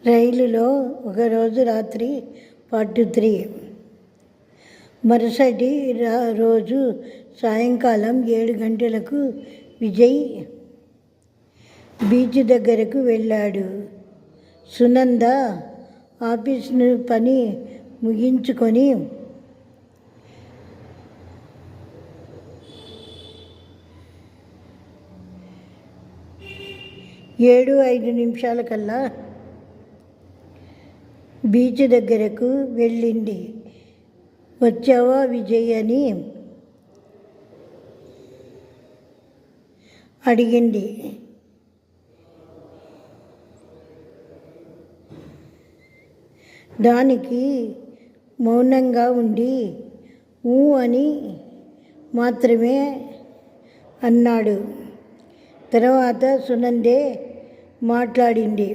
రైలులో ఒకరోజు రాత్రి పార్ట్ 3. మరుసటి రోజు సాయంకాలం 7 గంటలకు విజయ్ బీచ్ దగ్గరకు వెళ్ళాడు. సునంద ఆఫీస్ పని ముగించుకొని 7:05 బీచ్ దగ్గరకు వెళ్ళింది. వచ్చావా విజయ్ అని అడిగింది. దానికి మౌనంగా ఉండి ఊ అని మాత్రమే అన్నాడు. తర్వాత సునందే మాట్లాడింది.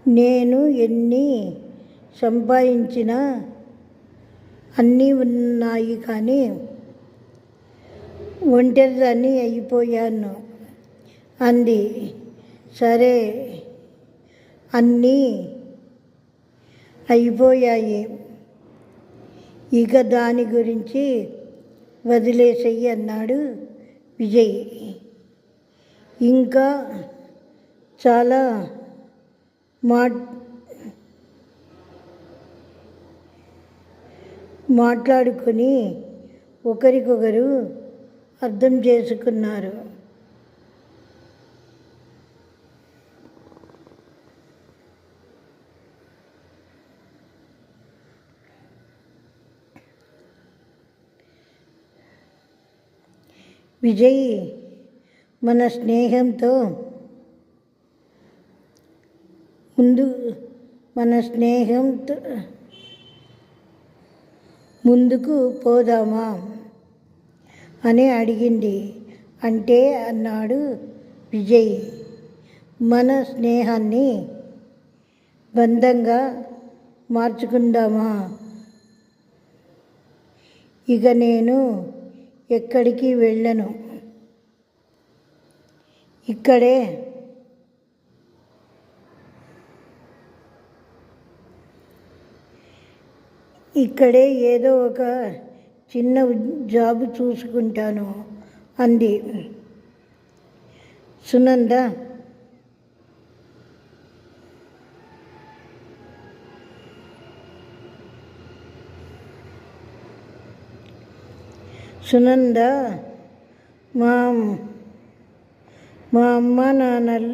నేను ఎన్ని సంపాదించినా అన్నీ ఉన్నాయి, కానీ ఒంటరిదాన్ని అయిపోయాను అంది. సరే, అన్నీ అయిపోయాయి, ఇక దాని గురించి వదిలేసేయి అన్నాడు విజయ్. ఇంకా చాలా మాట్లాడుకొని ఒకరికొకరు అర్థం చేసుకున్నారు. విజయ్ మన స్నేహంతో ముందుకు పోదామా అని అడిగింది. అంటే అన్నాడు విజయ్, మన స్నేహాన్ని బంధంగా మార్చుకుందామా? ఇక నేను ఎక్కడికి వెళ్ళను, ఇక్కడే ఏదో ఒక చిన్న జాబ్ చూసుకుంటాను అంది సునంద. మా అమ్మ నాన్నలు